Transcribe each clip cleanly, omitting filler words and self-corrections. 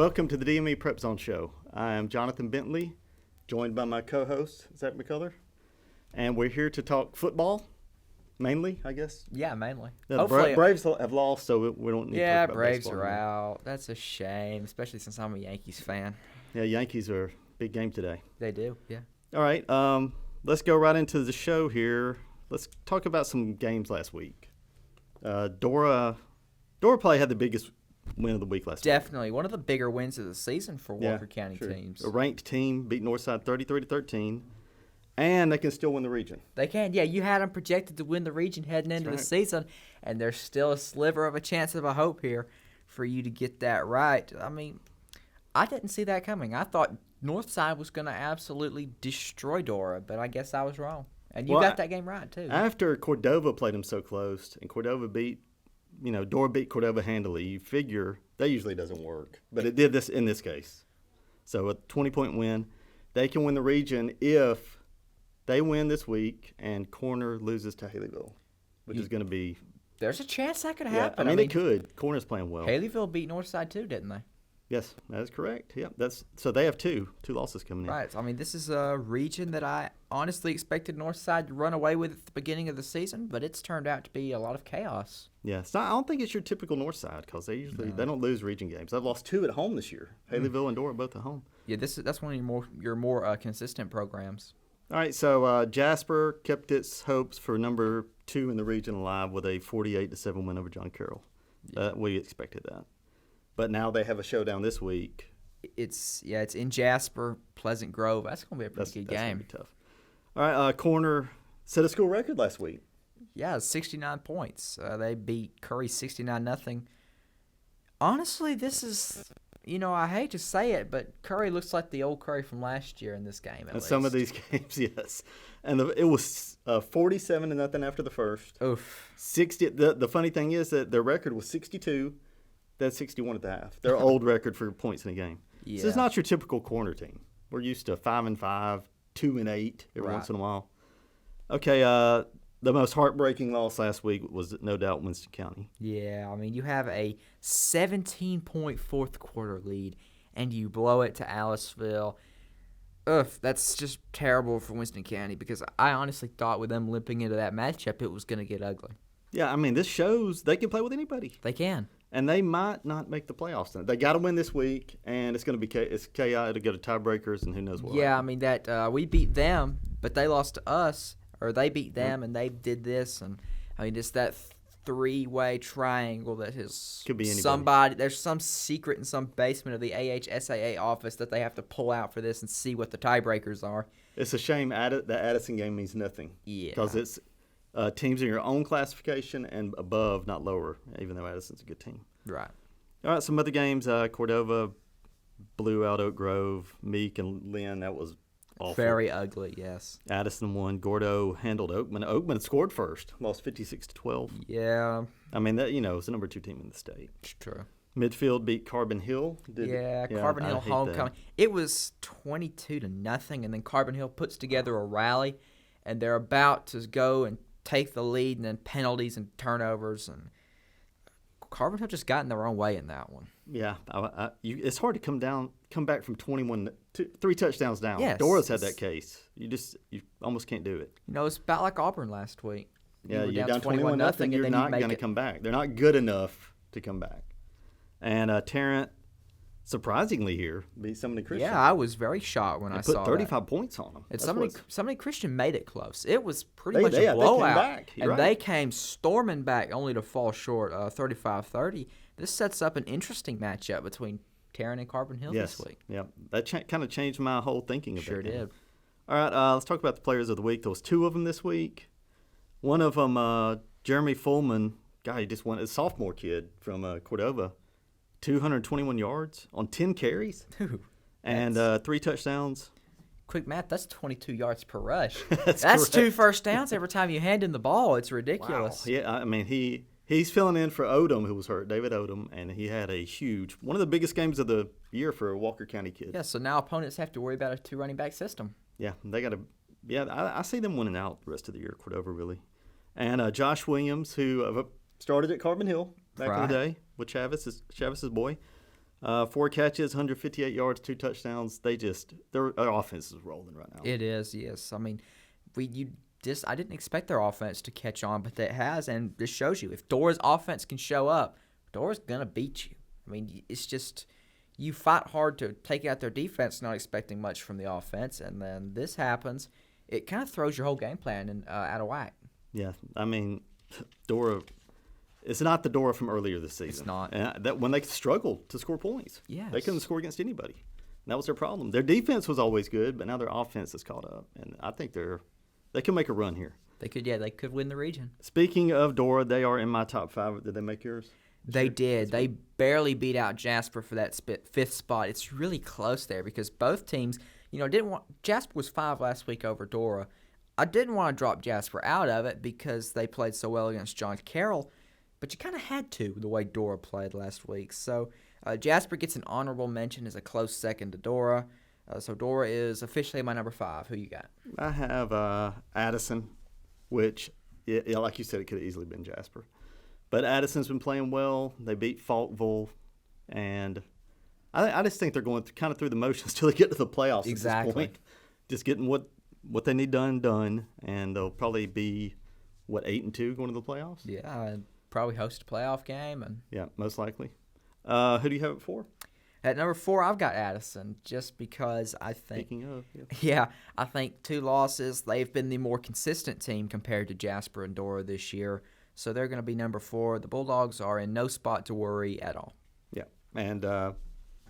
Welcome to the DME PrepZone show. I am Johnathan Bentley, joined by my co-host, Zach McCullar. And we're here to talk football, mainly, I guess. Yeah, mainly. The Braves have lost, so we don't need to talk about Braves baseball are anymore. out. That's a shame, especially since I'm a Yankees fan. Yeah, Yankees are a big game today. They do, yeah. All right, let's go right into the show here. Let's talk about some games last week. Dora probably had the biggest win of the week last week. Definitely. One of the bigger wins of the season for Walker County teams. A ranked team beat Northside 33-13, and they can still win the region. They can. Yeah, you had them projected to win the region heading into the season, and there's still a sliver of a chance of a hope here for you to get that right. I mean, I didn't see that coming. I thought Northside was going to absolutely destroy Dora, but I guess I was wrong. And you got that game right, too. After Cordova played them so close, and Cordova Dora beat Cordova handily, you figure that usually doesn't work. But it did this in this case. So a 20-point win. They can win the region if they win this week and Corner loses to Haleyville, which is going to be... There's a chance that could happen. I mean, it could. Corner's playing well. Haleyville beat Northside, too, didn't they? Yes, that is correct. Yeah, so they have two losses coming in. Right. I mean, this is a region that I honestly expected Northside to run away with at the beginning of the season, but it's turned out to be a lot of chaos. Yeah, I don't think it's your typical Northside because they don't lose region games. They've lost 2 at home this year. Haleyville and Dora both at home. Yeah, that's one of your more consistent programs. All right, so Jasper kept its hopes for number 2 in the region alive with a 48-7 win over John Carroll. We expected that. But now they have a showdown this week. It's in Jasper, Pleasant Grove. That's going to be a pretty good game. That's going to be tough. All right, Corner set a school record last week. Yeah, 69 points. They beat Curry 69-0. Honestly, this is, I hate to say it, but Curry looks like the old Curry from last year in this game. At least. Some of these games, yes. And it was 47-0 after the first. Oof. 60. The funny thing is that their record was 62. That's 61 at the half. Their old record for points in a game. Yeah. So it's not your typical Corner team. We're used to 5-5, 2-8 every once in a while. Okay, the most heartbreaking loss last week was no doubt Winston County. Yeah, I mean, you have a 17-point fourth quarter lead, and you blow it to Aliceville. That's just terrible for Winston County because I honestly thought with them limping into that matchup, it was going to get ugly. Yeah, I mean, this shows they can play with anybody. They can. And they might not make the playoffs. They got to win this week, and it's going to be chaotic. It'll go to tiebreakers, and who knows what. Yeah, I mean that we beat them, but they lost to us, or they beat them, and they did this, and I mean it's that three-way triangle that is could be anybody. Somebody. There's some secret in some basement of the AHSAA office that they have to pull out for this and see what the tiebreakers are. It's a shame that Addison game means nothing. Yeah, because it's. Teams in your own classification and above, not lower, even though Addison's a good team. Right. All right, some other games. Cordova blew out Oak Grove. Meek and Lynn, that was awful. Very ugly, yes. Addison won. Gordo handled Oakman. Oakman scored first, lost 56-12. Yeah. I mean, that it's the number 2 team in the state. It's true. Midfield beat Carbon Hill. Carbon Hill homecoming. It was 22-0, and then Carbon Hill puts together a rally, and they're about to go and take the lead, and then penalties and turnovers, and Carbon Hill just got in their own way in that one. Yeah, it's hard to come back from 3 touchdowns down. Yes, Dora's had that case. You almost can't do it. It's about like Auburn last week. Yeah, you're down 21-0. You're not going to come back. They're not good enough to come back. And Tarrant, surprisingly here, beat Sumiton Christian. Yeah, I was very shocked when I saw that. Put 35 points on them. And Sumiton Christian made it close. It was pretty much a blowout. They came storming back only to fall short 35-30. This sets up an interesting matchup between Tarrant and Carbon Hill this week. Yeah, that kind of changed my whole thinking of Sure that game. Did. All right, let's talk about the players of the week. There was 2 of them this week. One of them, Jeremy Fullman, he just won, a sophomore kid from Cordova. 221 yards on 10 carries and 3 touchdowns. Quick math, that's 22 yards per rush. That's 2 first downs every time you hand him the ball. It's ridiculous. Wow. Yeah, I mean, he's filling in for Odom, who was hurt, David Odom, and he had a one of the biggest games of the year for a Walker County kid. Yeah, so now opponents have to worry about a 2 running back system. Yeah, they got to. Yeah, I see them winning out the rest of the year, Cordova, really. And Josh Williams, who started at Carbon Hill back in the day with Chavis's boy. 4 catches, 158 yards, 2 touchdowns. Their offense is rolling right now. It is, yes. I mean, I didn't expect their offense to catch on, but it has, and this shows you if Dora's offense can show up, Dora's gonna beat you. I mean, it's just you fight hard to take out their defense, not expecting much from the offense, and then this happens. It kind of throws your whole game plan out of whack. Yeah, I mean, Dora. It's not the Dora from earlier this season. It's not. And that when they struggled to score points. Yes. They couldn't score against anybody. And that was their problem. Their defense was always good, but now their offense has caught up. And I think they can make a run here. They could win the region. Speaking of Dora, they are in my top 5. Did they make yours? They did. They barely beat out Jasper for that 5th spot. It's really close there because both teams, Jasper was 5 last week over Dora. I didn't want to drop Jasper out of it because they played so well against John Carroll. But you kind of had to, the way Dora played last week. So Jasper gets an honorable mention as a close second to Dora. So Dora is officially my number 5. Who you got? I have Addison, which, like you said, it could have easily been Jasper. But Addison's been playing well. They beat Faulkville. And I just think they're going kind of through the motions till they get to the playoffs at this point. Just getting what they need done. And they'll probably be, 8-2 going to the playoffs? Yeah, probably host a playoff game. Yeah, most likely. Who do you have it for? At number 4, I've got Addison, just because I think. Speaking of, I think 2 losses. They've been the more consistent team compared to Jasper and Dora this year, so they're going to be number 4. The Bulldogs are in no spot to worry at all. Yeah, and I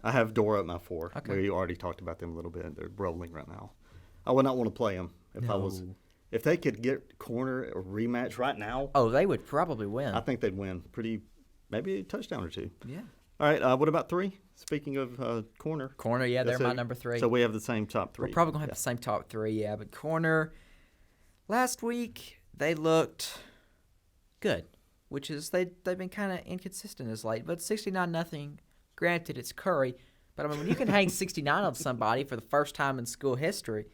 have Dora at my 4. Okay. We already talked about them a little bit. They're rolling right now. I would not want to play them if they could get corner or rematch right now. Oh, they would probably win. I think they'd win maybe a touchdown or 2. Yeah. All right, what about 3? Speaking of corner. Corner, yeah, they're my number 3. So we have the same top 3. We're probably going to have the same top 3, yeah. But corner, last week, they looked good, which is they've been kind of inconsistent as late. But 69-0, granted, it's Curry. But, I mean, when you can hang 69 on somebody for the first time in school history,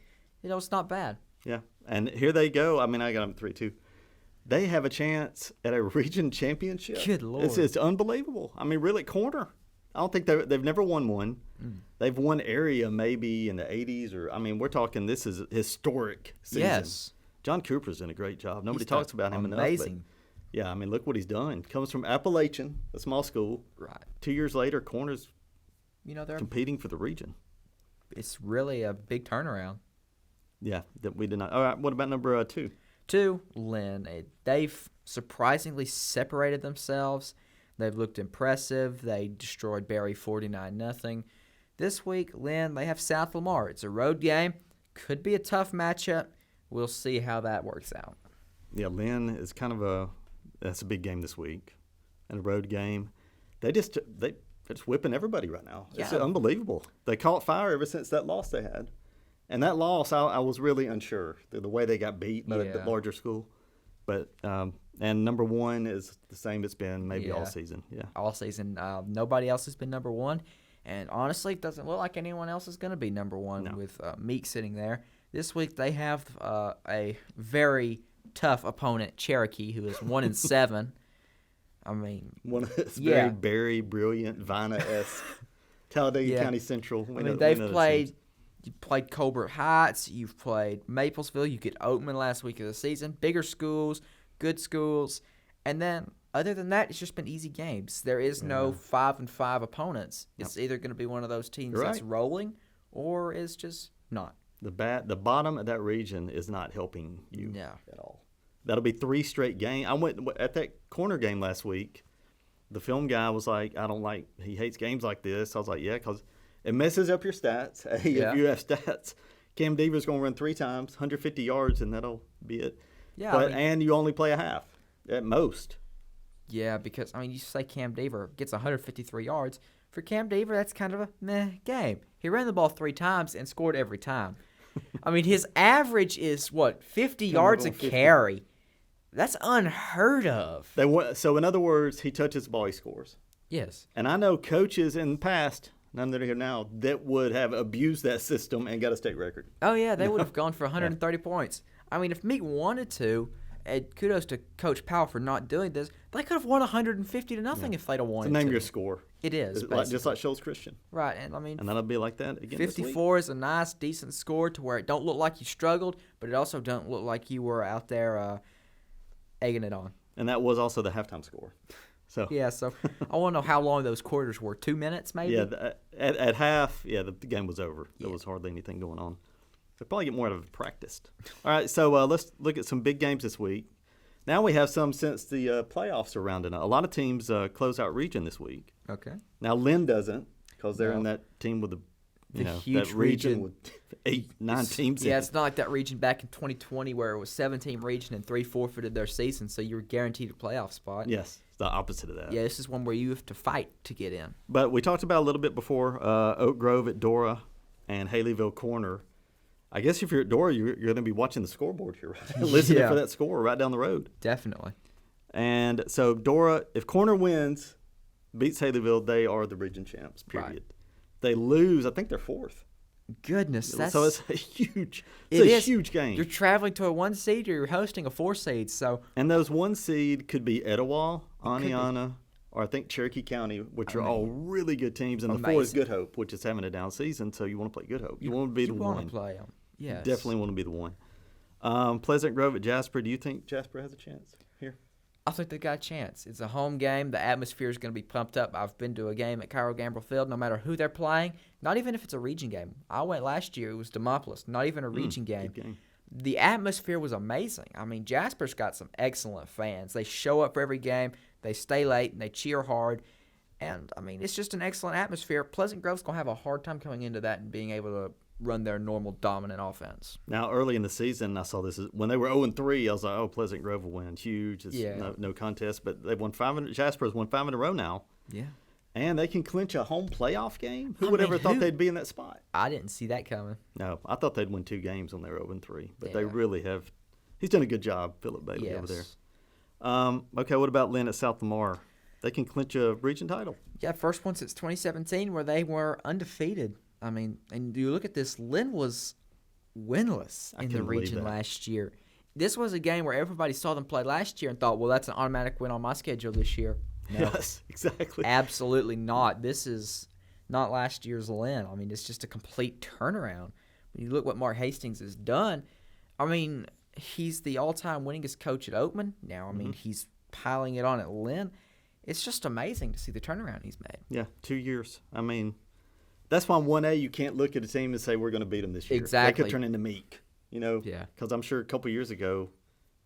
it's not bad. Yeah, and here they go. I mean, I got them at 3, too. They have a chance at a region championship. Good Lord. It's unbelievable. I mean, really, corner. I don't think they've never won one. They've won area maybe in the 80s. We're talking this is a historic season. Yes. John Cooper's done a great job. Nobody talks about him enough. Amazing. Yeah, I mean, look what he's done. Comes from Appalachian, a small school. Right. 2 years later, corner's they're competing for the region. It's really a big turnaround. Yeah, that we did not. All right, what about number 2? 2, Lynn. They've surprisingly separated themselves. They've looked impressive. They destroyed Barry 49-0. This week, Lynn, they have South Lamar. It's a road game. Could be a tough matchup. We'll see how that works out. Yeah, Lynn is that's a big game this week. And a road game. They're just whipping everybody right now. Yeah. It's unbelievable. They caught fire ever since that loss they had. And that loss, I was really unsure. The way they got beat by the larger school. But and number 1 is the same it's been maybe all season. Yeah, all season. Nobody else has been number 1. And honestly, it doesn't look like anyone else is going to be number 1 with Meek sitting there. This week they have a very tough opponent, Cherokee, who is 1-7. I mean, one of this very Barry, brilliant, Vina-esque Talladega County Central. They've played. You played Colbert Heights. You've played Maplesville. You get Oatman last week of the season. Bigger schools, good schools. And then, other than that, it's just been easy games. There is no 5-5 opponents. It's either going to be one of those teams that's rolling or is just not. The bottom of that region is not helping you at all. That'll be 3 straight games. I went at that corner game last week. The film guy was like, he hates games like this. I was like, yeah, because it messes up your stats. If you have stats, Cam Deaver's going to run 3 times, 150 yards, and that'll be it. Yeah, and you only play a half at most. Yeah, because, you say Cam Deaver gets 153 yards. For Cam Deaver, that's kind of a meh game. He ran the ball 3 times and scored every time. His average is, 50 yards a carry. That's unheard of. So, in other words, he touches the ball, he scores. Yes. And I know coaches in the past, none that are here now, that would have abused that system and got a state record. Oh, yeah, they would have gone for 130 points. If Meek wanted to, and kudos to Coach Powell for not doing this. They could have won 150-0 if they'd have won. So name your score. It is just like Shoals Christian. Right, and I mean, and that'll be like that again. 54 is a nice, decent score to where it don't look like you struggled, but it also don't look like you were out there egging it on. And that was also the halftime score. So yeah, so I want to know how long those quarters were. 2 minutes, maybe. Yeah, at half, the game was over. There was hardly anything going on. They probably get more out of it practiced. All right, so let's look at some big games this week. Now we have some since the playoffs are rounding up. A lot of teams close out region this week. Okay. Now Lynn doesn't because they're in that team with the huge that region with 8-9 teams. Yeah, it's not like that region back in 2020 where it was 7-team region and 3 forfeited their season, so you were guaranteed a playoff spot. Yes, it's the opposite of that. Yeah, this is one where you have to fight to get in. But we talked about a little bit before Oak Grove at Dora and Haleyville Corner. I guess if you're at Dora, you're going to be watching the scoreboard here, right? Listening for that score right down the road. Definitely. And so Dora, if Corner wins, beats Haleyville, they are the region champs, period. Right. They lose, I think they're fourth. Goodness, so it's a huge game. You're traveling to a 1 seed or you're hosting a 4 seed. So and those 1 seed could be Etowah, Aniana, or I think Cherokee County, which are all really good teams. And the 4 is Good Hope, which is having a down season. So you want to play Good Hope. You want to be the one. You want to play them. Yes. You definitely want to be the one. Pleasant Grove at Jasper. Do you think Jasper has a chance here? I think they got a chance. It's a home game. The atmosphere is going to be pumped up. I've been to a game at Cairo Gamble Field, no matter who they're playing, not even if it's a region game. I went last year. It was Demopolis, not even a region game. Good game. The atmosphere was amazing. I mean, Jasper's got some excellent fans. They show up for every game. They stay late, and they cheer hard. And, I mean, it's just an excellent atmosphere. Pleasant Grove's going to have a hard time coming into that and being able to run their normal dominant offense. Now, early in the season, I saw this. When they were 0-3, I was like, oh, Pleasant Grove will win. Huge. It's no contest. But they've won 5. Jasper has won 5 in a row now. Yeah. And they can clinch a home playoff game? Who would ever thought they'd be in that spot? I didn't see that coming. No, I thought they'd win 2 games when they were 0-3. But they really have. He's done a good job, Philip Bailey, over there. Okay, what about Lynn at South Lamar? They can clinch a region title. Yeah, first one since 2017 where they were undefeated. I mean, and you look at this, Lynn was winless in the region last year. This was a game where everybody saw them play last year and thought, well, that's an automatic win on my schedule this year. No, yes, exactly. Absolutely not. This is not last year's Lynn. I mean, it's just a complete turnaround. When you look what Mark Hastings has done, I mean, he's the all-time winningest coach at Oakman. Now, I mean, he's piling it on at Lynn. It's just amazing to see the turnaround he's made. Yeah, 2 years. I mean, that's why in 1A you can't look at a team and say we're going to beat them this year. Exactly. They could turn into Meek, Yeah. Because I'm sure a couple years ago,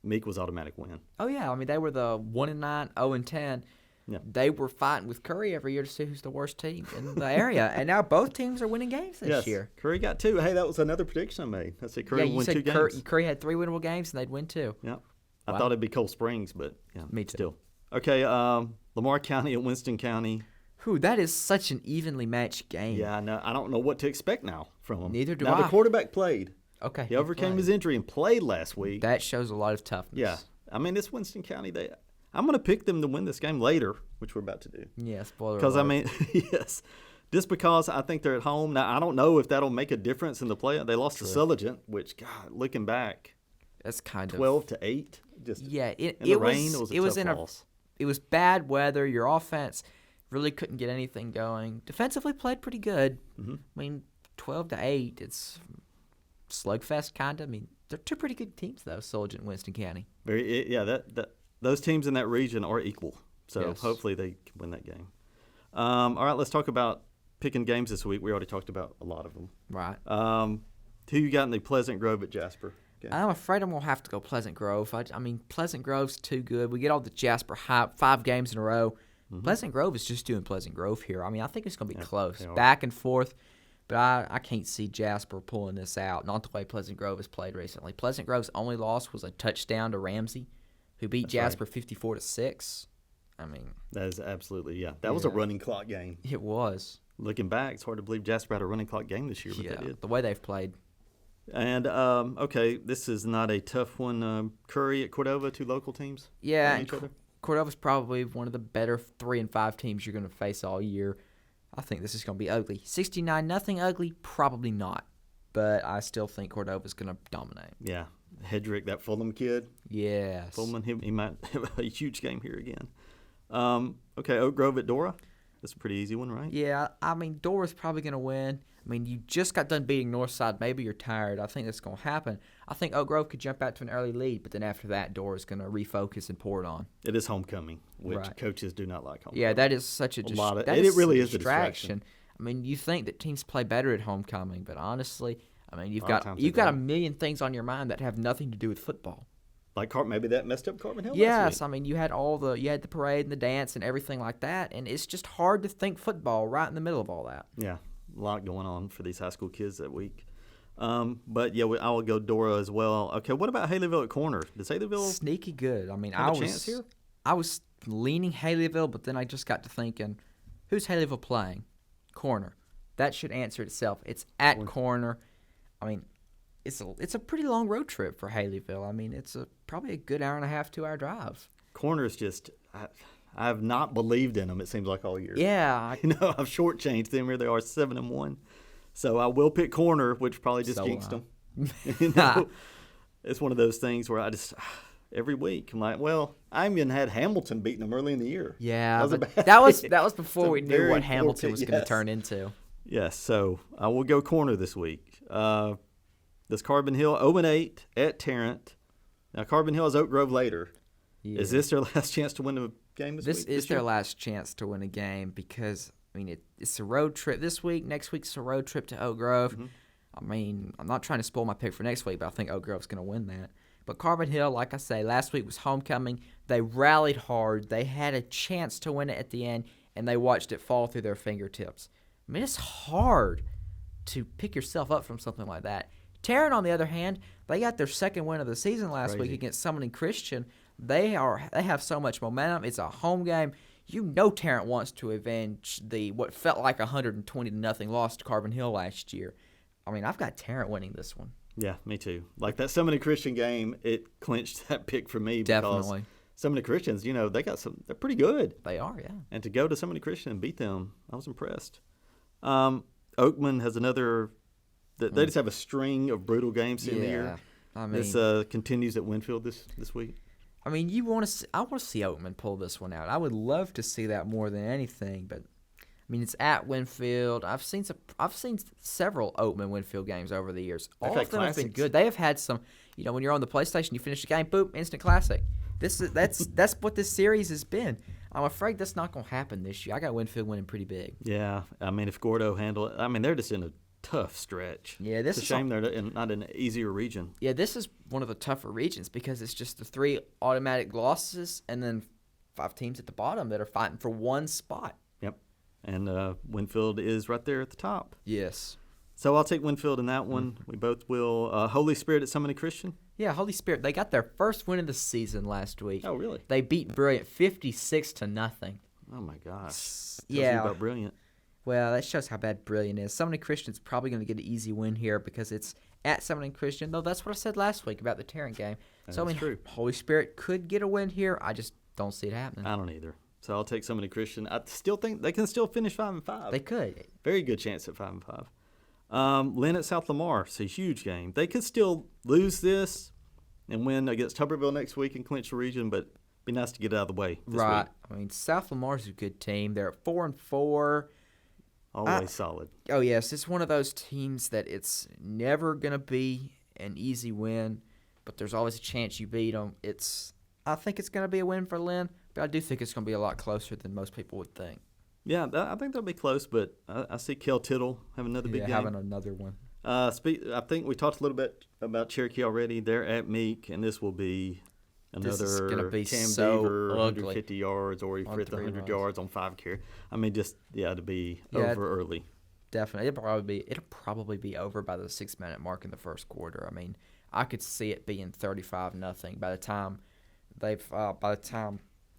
Meek was automatic win. Oh, yeah. I mean, they were the 1-9, 0-10. Yeah. They were fighting with Curry every year to see who's the worst team in the area. And now both teams are winning games this year. Curry got 2. Hey, that was another prediction I made. I said Curry would win 2 games. Curry had 3 winnable games, and they'd win 2. Yeah. I thought it'd be Cold Springs, but Me too. Still. Okay, Lamar County at Winston County. That is such an evenly matched game. Yeah, I don't know what to expect now from him. Neither do I. Now, the quarterback played. Okay. He overcame his injury and played last week. That shows a lot of toughness. Yeah. I mean, it's Winston County. I'm going to pick them to win this game later, which we're about to do. Yeah, spoiler alert. Because, I mean, yes. Just because I think they're at home. Now, I don't know if that'll make a difference in the play. They lost to Silligent, which, God, looking back. That's kind of 12-8. Just it in the rain, it was a tough loss. It was bad weather. Your offense really couldn't get anything going. Defensively played pretty good. I mean, 12-8. It's slugfest kind of. I mean, they're 2 pretty good teams though. Silligent and Winston County. Those teams in that region are equal. So hopefully they can win that game. All right, let's talk about picking games this week. We already talked about a lot of them. Right. Who you got in the Pleasant Grove at Jasper? Okay. I'm afraid I'm going to have to go Pleasant Grove. I mean, Pleasant Grove's too good. We get all the Jasper hype, 5 games in a row. Pleasant Grove is just doing Pleasant Grove here. I mean, I think it's going to be close, back and forth. But I can't see Jasper pulling this out, not the way Pleasant Grove has played recently. Pleasant Grove's only loss was a touchdown to Ramsey, who beat Jasper 54-6. I mean, that is absolutely, that was a running clock game. It was. Looking back, it's hard to believe Jasper had a running clock game this year, but they did. The way they've played. And, okay, this is not a tough one. Curry at Cordova, 2 local teams? Yeah, Cordova's probably one of the better 3 and 5 teams you're going to face all year. I think this is going to be ugly. 69-0 ugly? Probably not. But I still think Cordova's going to dominate. Yeah. Hedrick, that Fulham kid. Yes. Fulham, he might have a huge game here again. Okay, Oak Grove at Dora. That's a pretty easy one, right? Yeah, I mean, Dora's probably going to win. I mean, you just got done beating Northside. Maybe you're tired. I think that's going to happen. I think Oak Grove could jump out to an early lead, but then after that, Dora's going to refocus and pour it on. It is homecoming, which Right. coaches do not like homecoming. Yeah, that is such a lot distraction. it really is a distraction. I mean, you think that teams play better at homecoming, but honestly, I mean, you've A lot of got times you've they got a don't. million things on your mind that have nothing to do with football. Like maybe that messed up Carbon Hill last Yes, week. I mean, you had the parade and the dance and everything like that, and it's just hard to think football right in the middle of all that. Yeah, a lot going on for these high school kids that week. But yeah, I will go Dora as well. Okay, what about Haleyville at Corner? Does Haleyville Sneaky good. I mean, have a chance here? I was leaning Haleyville, but then I just got to thinking, who's Haleyville playing? Corner. That should answer itself. It's at Corner. I mean, it's a pretty long road trip for Haleyville. I mean, it's probably a good hour and a half, 2 hour drive. Corner's just I have not believed in them. It seems like all year. Yeah, I've shortchanged them. Here they are 7-1. So I will pick Corner, which probably just jinxed them. It's one of those things where I just every week I'm like, well, I even had Hamilton beating them early in the year. Yeah, that that was was before we knew very what Hamilton poor was pick, going to yes. turn into. Yes, so I will go Corner this week. This Carbon Hill 0-8 at Tarrant. Now Carbon Hill is Oak Grove later. Yeah. Is this their last chance to win the game this week? This is their last chance to win a game because, I mean, it's a road trip this week. Next week's a road trip to Oak Grove. Mm-hmm. I mean, I'm not trying to spoil my pick for next week, but I think Oak Grove's going to win that. But Carbon Hill, like I say, last week was homecoming. They rallied hard. They had a chance to win it at the end, and they watched it fall through their fingertips. I mean, it's hard to pick yourself up from something like that. Tarrant, on the other hand, they got their second win of the season last week against Sumiton Christian. They have so much momentum. It's a home game. You know Tarrant wants to avenge what felt like 120-0 loss to Carbon Hill last year. I mean, I've got Tarrant winning this one. Yeah, me too. Like that Summit Christian game, it clinched that pick for me. Definitely. Because Summit Christians, they're pretty good. They are, yeah. And to go to Summit Christian and beat them, I was impressed. Oakman has another. They just have a string of brutal games in the year. I mean, this continues at Winfield this week. I mean, I want to see Oakman pull this one out. I would love to see that more than anything, but I mean, it's at Winfield. I've seen several Oakman Winfield games over the years. All of them have been good. They have had some. When you're on the PlayStation, you finish the game, boop, instant classic. That's what this series has been. I'm afraid that's not going to happen this year. I got Winfield winning pretty big. Yeah, I mean, if Gordo handle it, I mean, they're just in a tough stretch. Yeah, it's a shame they're not in an easier region. Yeah, this is one of the tougher regions because it's just the 3 automatic losses and then 5 teams at the bottom that are fighting for one spot. Yep, and Winfield is right there at the top. Yes. So I'll take Winfield in that one. We both will. Holy Spirit at Summit Christian. Yeah, Holy Spirit. They got their first win of the season last week. Oh, really? They beat Brilliant 56-0. Oh my gosh. Tells yeah. you about Brilliant. Well, that shows how bad Brilliant is. Summit Christian's probably going to get an easy win here because it's at Summit Christian. Though that's what I said last week about the Tarrant game. So I mean, true. Holy Spirit could get a win here. I just don't see it happening. I don't either. So I'll take Summit Christian. I still think they can still finish 5-5. They could. Very good chance at 5-5. Lynn at South Lamar. It's a huge game. They could still lose this and win against Tuberville next week and clinch the region, but it'd be nice to get it out of the way this right. week. I mean, South Lamar's a good team. They're at 4-4. Always solid. Oh, yes. It's one of those teams that it's never going to be an easy win, but there's always a chance you beat them. I think it's going to be a win for Lynn, but I do think it's going to be a lot closer than most people would think. Yeah, I think they'll be close, but I see Kel Tittle have another big game. Having another one. I think we talked a little bit about Cherokee already. They're at Meek, and this will be another this is gonna be Cam so Beaver, ugly. 150 yards, or he On Frith 3 100 runs. yards on 5 carry. I mean, to be over early. Definitely. It'll probably be over by the 6-minute mark in the first quarter. I mean, I could see it being 35-0 by the time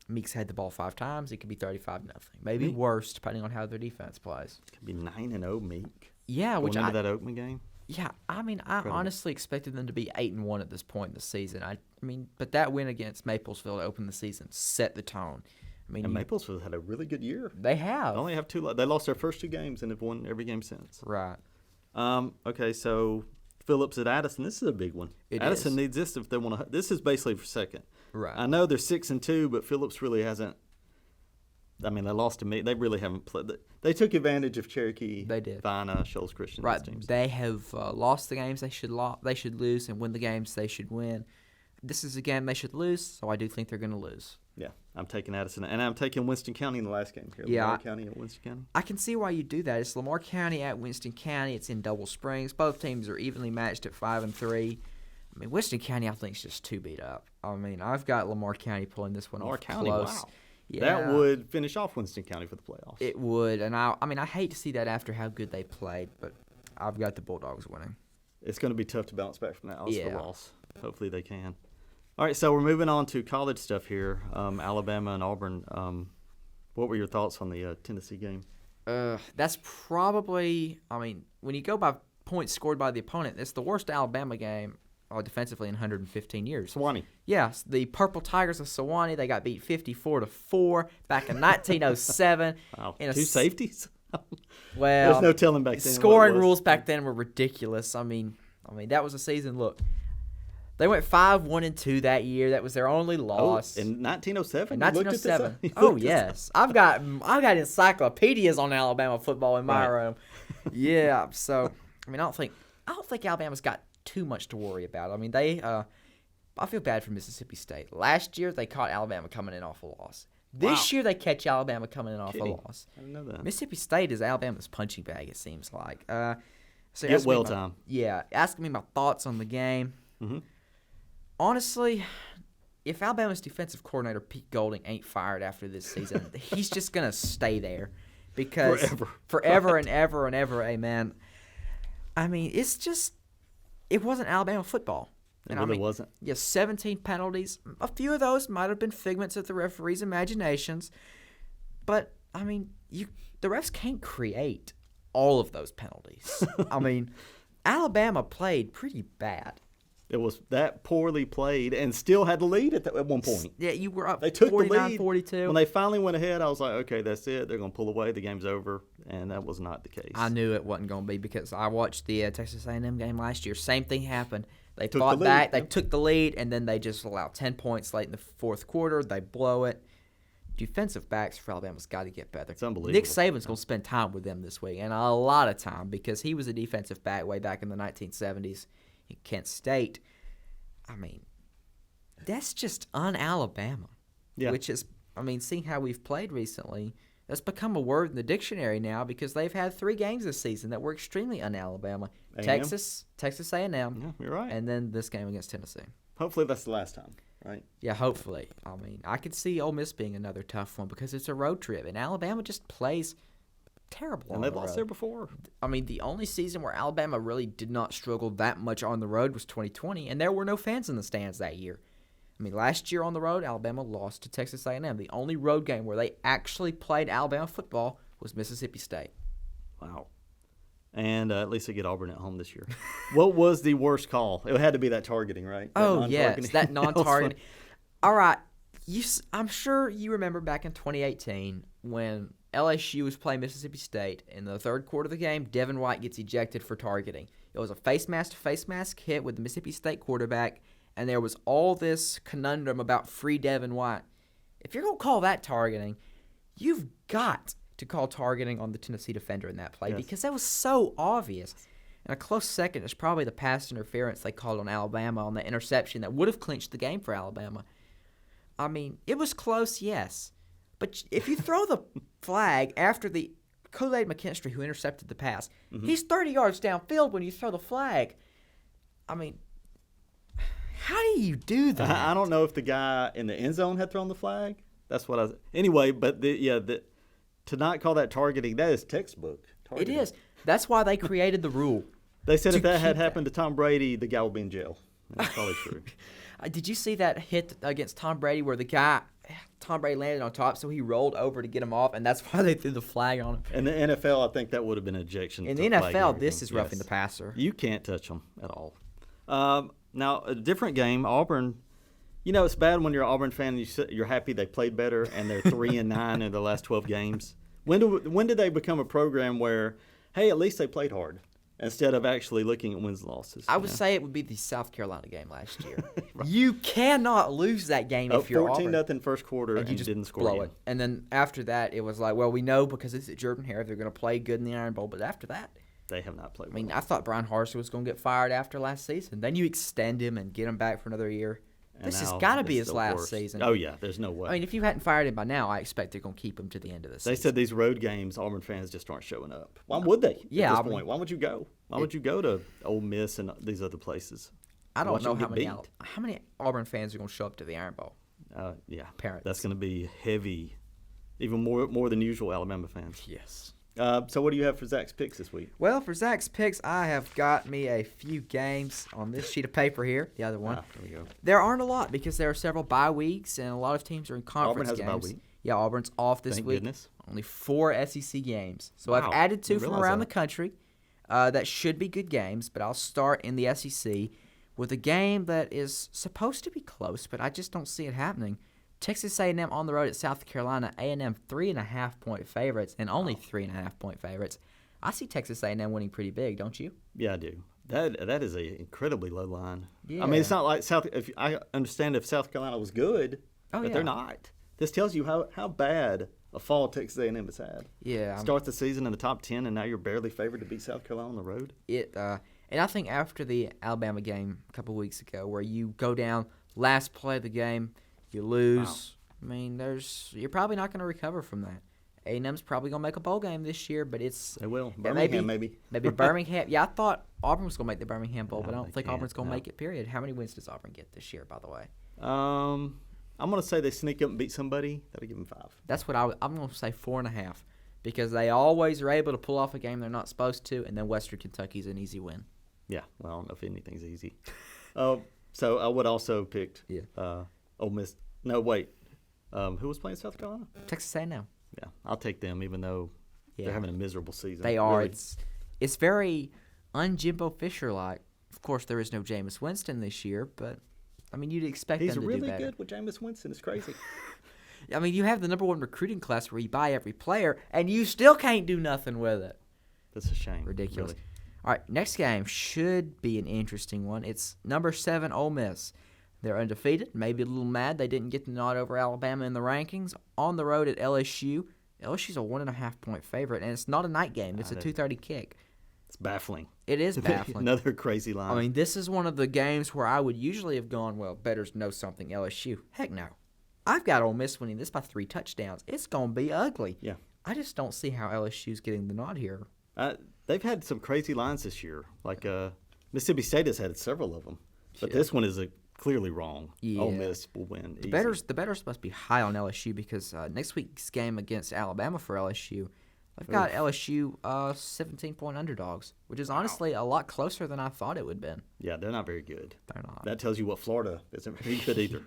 Meeks had the ball 5 times. It could be 35-0, maybe worse depending on how their defense plays. It could be 9-0 Meek. Yeah, Going into that Oakman game. Yeah, I mean, I honestly expected them to be 8-1 at this point in the season. I mean, but that win against Maplesville to open the season set the tone. I mean, and Maplesville had a really good year. They have. They only have 2. They lost their first 2 games and have won every game since. Right. Okay, so Phillips at Addison. This is a big one. Addison needs this if they want to. This is basically for second. Right. I know they're 6-2, but Phillips really hasn't. I mean, they lost to me. They really haven't played. They took advantage of Cherokee. They did. Vina, Shoals Christian. Right. Teams. They have lost the games they should lose, and win the games they should win. This is a game they should lose, so I do think they're going to lose. Yeah, I'm taking Addison, and I'm taking Winston County in the last game here. Yeah, Lamar County and Winston County. I can see why you do that. It's Lamar County at Winston County. It's in Double Springs. Both teams are evenly matched at 5-3. I mean, Winston County, I think, is just too beat up. I mean, I've got Lamar County pulling this one off County, close. wow. Yeah, that would finish off Winston County for the playoffs. It would, and I mean, I hate to see that after how good they played, but I've got the Bulldogs winning. It's going to be tough to bounce back from that Alistair Yeah. loss. Hopefully they can. All right, so we're moving on to college stuff here. Alabama and Auburn. What were your thoughts on the Tennessee game? That's probably, I mean, when you go by points scored by the opponent, it's the worst Alabama game defensively in 115 years. Sewanee. Yes, the Purple Tigers of Sewanee, they got beat 54-4 back in 1907. Wow, in two safeties? Well, there's no telling back then. Scoring rules back then were ridiculous. I mean, that was a season. Look, they went 5-1-2 that year. That was their only loss. In 1907? In 1907. Oh, yes. I've got encyclopedias on Alabama football in my room. Yeah. So, I mean, I don't think Alabama's got too much to worry about. I mean, I feel bad for Mississippi State. Last year, they caught Alabama coming in off a loss. This year, they catch Alabama coming in off a loss. I didn't know that. Mississippi State is Alabama's punching bag, it seems like. So Get well time. Yeah. Asking me my thoughts on the game. Mm-hmm. Honestly, if Alabama's defensive coordinator, Pete Golding, ain't fired after this season, he's just going to stay there. Because forever and ever and ever, amen. I mean, it wasn't Alabama football. It really wasn't. Yeah, 17 penalties. A few of those might have been figments of the referees' imaginations. But, I mean, the refs can't create all of those penalties. I mean, Alabama played pretty bad. It was that poorly played and still had the lead at one point. Yeah, you were up they took 49-42. The lead. When they finally went ahead, I was like, okay, that's it. They're going to pull away. The game's over. And that was not the case. I knew it wasn't going to be because I watched the Texas A&M game last year. Same thing happened. They fought back. They took the lead, and then they just allowed 10 points late in the fourth quarter. They blow it. Defensive backs for Alabama's got to get better. It's unbelievable. Nick Saban's going to spend time with them this week, and a lot of time because he was a defensive back way back in the 1970s in Kent State. I mean, that's just un-Alabama. Yeah. Which is, I mean, seeing how we've played recently, that's become a word in the dictionary now because they've had 3 games this season that were extremely un-Alabama. Texas A&M. Yeah, you're right. And then this game against Tennessee. Hopefully that's the last time, right? Yeah, hopefully. I mean, I could see Ole Miss being another tough one because it's a road trip, and Alabama just plays terrible. And they've lost there before. I mean, the only season where Alabama really did not struggle that much on the road was 2020, and there were no fans in the stands that year. I mean, last year on the road, Alabama lost to Texas A&M. The only road game where they actually played Alabama football was Mississippi State. Wow. And at least they get Auburn at home this year. What was the worst call? It had to be that targeting, right? Yes, that non-targeting. All right. I'm sure you remember back in 2018 when LSU was playing Mississippi State. In the third quarter of the game, Devin White gets ejected for targeting. It was a face-mask-to-face mask hit with the Mississippi State quarterback, and there was all this conundrum about free Devin White. If you're going to call that targeting, you've got to call targeting on the Tennessee defender in that play because that was so obvious. And a close second is probably the pass interference they called on Alabama on the interception that would have clinched the game for Alabama. I mean, it was close, yes. But if you throw the flag after the Kool-Aid McKinstry, who intercepted the pass, he's 30 yards downfield when you throw the flag. I mean, how do you do that? I don't know if the guy in the end zone had thrown the flag. That's what I was. Anyway, but to not call that targeting, that is textbook targeting. It is. That's why they created the rule. They said if that had happened to Tom Brady, the guy would be in jail. That's probably true. Did you see that hit against Tom Brady where Tom Brady landed on top, so he rolled over to get him off, and that's why they threw the flag on him? In the NFL, I think that would have been an ejection. In the NFL, this is roughing the passer. You can't touch them at all. Now, a different game, Auburn. You know, it's bad when you're an Auburn fan and you're happy they played better and they're 3-9 in the last 12 games. When did they become a program where, hey, at least they played hard? instead of actually looking at wins and losses. I would say it would be the South Carolina game last year. Right. You cannot lose that game if you're 14-0 first quarter and you just didn't score blow again. it. And then after that, it was like, well, we know because it's at Jordan-Hare they're going to play good in the Iron Bowl. But after that, they have not played well. I mean, I thought Brian Harser was going to get fired after last season. Then you extend him and get him back for another year. This has got to be his last season. Oh, yeah. There's no way. I mean, if you hadn't fired him by now, I expect they're going to keep him to the end of the season. They said these road games, Auburn fans just aren't showing up. Why would they at this point? Why would you go? Why would you go to Ole Miss and these other places? I don't know how many Auburn fans are going to show up to the Iron Bowl. Yeah. Parents. That's going to be heavy, even more than usual Alabama fans. Yes. So what do you have for Zach's picks this week? Well, for Zach's picks, I have got me a few games on this sheet of paper here, the other one. There we go. There aren't a lot because there are several bye weeks, and a lot of teams are in conference games. Auburn has a bye week. Yeah, Auburn's off this Thank week. Goodness. Only 4 SEC games. So Wow. I've added 2 Didn't from realize around that. the country. That should be good games, but I'll start in the SEC with a game that is supposed to be close, but I just don't see it happening. Texas A&M on the road at South Carolina. A&M 3.5-point favorites and only 3.5-point favorites. I see Texas A&M winning pretty big, don't you? Yeah, I do. That is an incredibly low line. Yeah. I mean, it's not like I understand if South Carolina was good, but yeah. they're not. This tells you how bad a fall Texas A&M has had. Yeah. Start the season in the top 10, and now you're barely favored to beat South Carolina on the road. And I think after the Alabama game a couple weeks ago, where you go down last play of the game, you lose. Wow. I mean, you're probably not going to recover from that. A&M's probably going to make a bowl game this year, but they will. Birmingham, maybe. Maybe Birmingham. Yeah, I thought Auburn was going to make the Birmingham Bowl, but I don't think Auburn's going to make it, period. How many wins does Auburn get this year, by the way? I'm going to say they sneak up and beat somebody. That'll give them 5. That's what I'm going to say 4.5, because they always are able to pull off a game they're not supposed to, and then Western Kentucky's an easy win. Yeah, well, I don't know if anything's easy. So I would also picked Ole Miss. No, wait. Who was playing South Carolina? Texas A&M. Yeah, I'll take them, even though they're having a miserable season. They are. Really. It's very un-Jimbo Fisher-like. Of course, there is no Jameis Winston this year, but, I mean, you'd expect them to do better. He's really good with Jameis Winston. It's crazy. I mean, you have the number 1 recruiting class where you buy every player, and you still can't do nothing with it. That's a shame. Ridiculous. Really. All right, next game should be an interesting one. It's number 7 Ole Miss. They're undefeated, maybe a little mad they didn't get the nod over Alabama in the rankings. On the road at LSU. LSU's a 1.5-point favorite, and it's not a night game. It's a 2:30 kick. It's baffling. It is baffling. Another crazy line. I mean, this is one of the games where I would usually have gone, well, bettors know something, LSU. Heck no. I've got Ole Miss winning this by 3 touchdowns. It's going to be ugly. Yeah. I just don't see how LSU's getting the nod here. They've had some crazy lines this year. Like Mississippi State has had several of them. But this one is clearly wrong. Yeah. Ole Miss will win easy. The bettors must be high on LSU because next week's game against Alabama for LSU, I've got LSU 17-point underdogs, which is honestly a lot closer than I thought it would have been. Yeah, they're not very good. They're not. That tells you what Florida isn't very good either.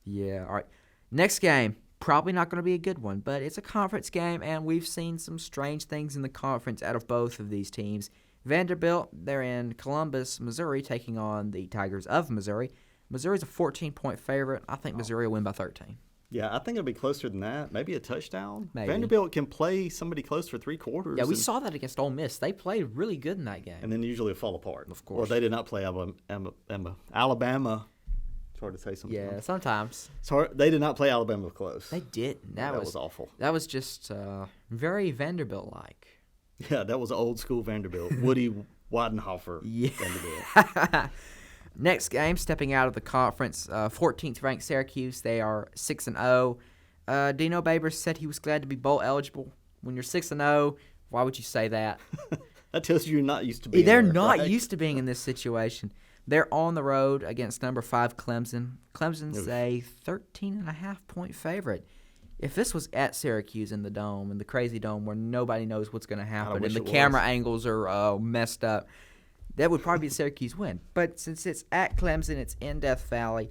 Yeah, all right. Next game, probably not going to be a good one, but it's a conference game, and we've seen some strange things in the conference out of both of these teams. Vanderbilt, they're in Columbus, Missouri, taking on the Tigers of Missouri. Missouri's a 14-point favorite. I think Missouri will win by 13. Yeah, I think it'll be closer than that. Maybe a touchdown. Maybe. Vanderbilt can play somebody close for 3 quarters. Yeah, we saw that against Ole Miss. They played really good in that game. And then usually fall apart. Of course. Well, they did not play Alabama. It's hard to say sometimes. Yeah, sometimes. It's hard. They did not play Alabama close. They didn't. That was awful. That was just very Vanderbilt-like. Yeah, that was old school Vanderbilt. Woody Weidenhofer. Yeah. Vanderbilt. Next game, stepping out of the conference, 14th ranked Syracuse. They are 6-0. Dino Babers said he was glad to be bowl eligible. When you're 6-0, why would you say that? That tells you you're not used to being They're there, not right? used to being in this situation. They're on the road against number 5 Clemson. Clemson's a 13.5-point favorite. If this was at Syracuse in the Dome, in the crazy Dome where nobody knows what's going to happen and the camera angles are messed up, that would probably be a Syracuse win. But since it's at Clemson, it's in Death Valley,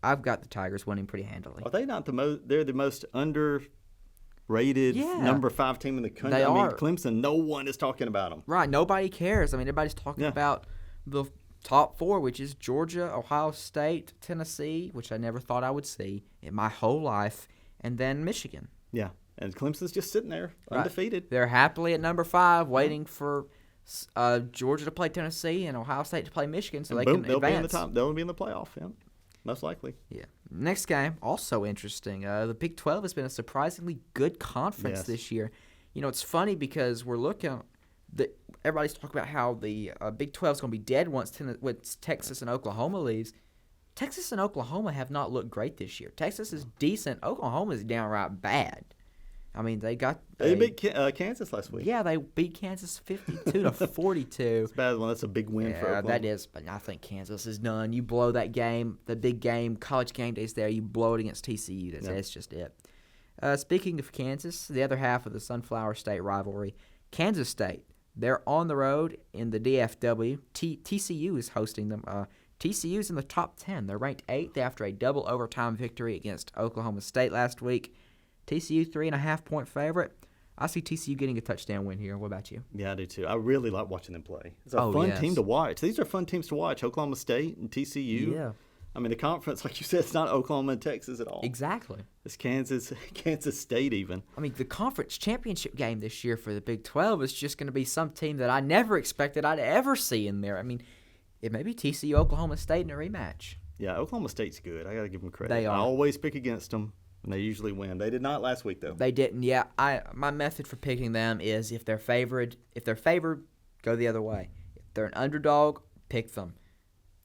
I've got the Tigers winning pretty handily. Are they not the most? They're the most underrated number 5 team in the country. They are. Mean, Clemson. No one is talking about them. Right. Nobody cares. I mean, everybody's talking about the top 4, which is Georgia, Ohio State, Tennessee, which I never thought I would see in my whole life, and then Michigan. Yeah. And Clemson's just sitting there, undefeated. They're happily at number 5, waiting for Georgia to play Tennessee and Ohio State to play Michigan, so And they boom, can they'll advance. be in the top. They'll be in the playoff. Yeah, most likely. Yeah. Next game, also interesting. The Big 12 has been a surprisingly good conference Yes. this year. You know, it's funny because we're looking. Everybody's talking about how the Big 12 is going to be dead once Texas and Oklahoma leaves. Texas and Oklahoma have not looked great this year. Texas is decent. Oklahoma is downright bad. I mean, they beat Kansas last week. Yeah, they beat Kansas 52-42. It's a bad one. That's a big win for Oklahoma. That is. But I think Kansas is done. You blow that game, the big game, college game days there, you blow it against TCU. That's just it. Speaking of Kansas, the other half of the Sunflower State rivalry, Kansas State, they're on the road in the DFW. TCU is hosting them. TCU's in the top 10. They're ranked 8th after a double overtime victory against Oklahoma State last week. TCU 3.5-point favorite. I see TCU getting a touchdown win here. What about you? Yeah, I do too. I really like watching them play. It's a fun team to watch. These are fun teams to watch. Oklahoma State and TCU. Yeah. I mean, the conference, like you said, it's not Oklahoma and Texas at all. Exactly. It's Kansas State even. I mean, the conference championship game this year for the Big 12 is just going to be some team that I never expected I'd ever see in there. I mean, it may be TCU Oklahoma State in a rematch. Yeah, Oklahoma State's good. I got to give them credit. They are. I always pick against them, and they usually win. They did not last week, though. They didn't. Yeah, my method for picking them is if they're favored, go the other way. If they're an underdog, pick them.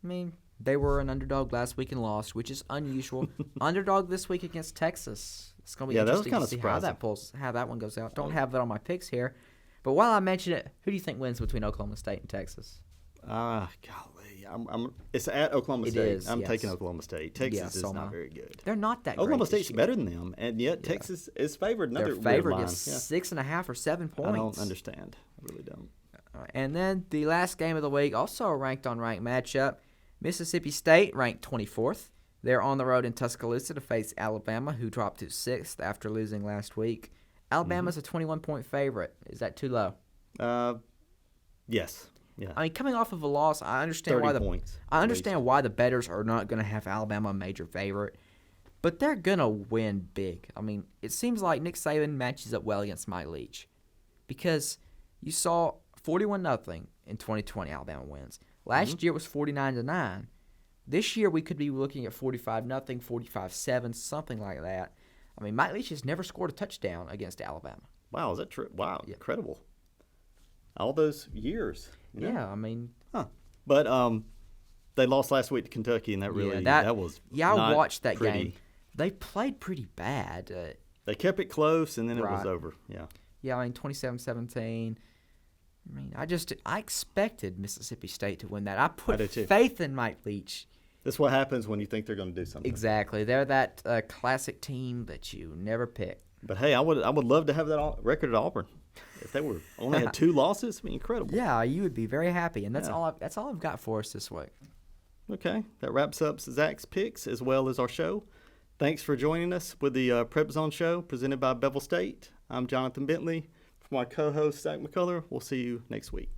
I mean, they were an underdog last week and lost, which is unusual. Underdog this week against Texas. It's going to be interesting to see how that one goes out. Don't have that on my picks here. But while I mention it, who do you think wins between Oklahoma State and Texas? Golly. It's at Oklahoma State. I'm taking Oklahoma State. Texas is not very good. They're not that great. Oklahoma State's better than them, and yet Texas is favored. They're favored is 6.5 or 7 points. I don't understand. I really don't. And then the last game of the week, also a ranked-on-ranked matchup. Mississippi State, ranked 24th. They're on the road in Tuscaloosa to face Alabama, who dropped to 6th after losing last week. Alabama's a 21-point favorite. Is that too low? Yes. Yeah. I mean, coming off of a loss, I understand why the bettors are not going to have Alabama a major favorite, but they're going to win big. I mean, it seems like Nick Saban matches up well against Mike Leach because you saw 41-0 in 2020 Alabama wins. Last year it was 49-9. This year we could be looking at 45-0, 45-7, something like that. I mean, Mike Leach has never scored a touchdown against Alabama. Wow, is that true? Wow, incredible. All those years. Yeah, I mean. But they lost last week to Kentucky, and that really that was I watched that game. They played pretty bad. They kept it close, and then it was over. Yeah. Yeah, I mean, 27-17. I mean, I expected Mississippi State to win that. I put faith in Mike Leach. That's what happens when you think they're going to do something. Exactly. They're that classic team that you never pick. But hey, I would love to have that record at Auburn. If they were only had 2 losses, it'd be incredible. Yeah, you would be very happy, and that's all I've got for us this week. Okay, that wraps up Zach's picks as well as our show. Thanks for joining us with the PrepZone show presented by Bevill State. I'm Johnathan Bentley. For my co-host Zach McCullar, we'll see you next week.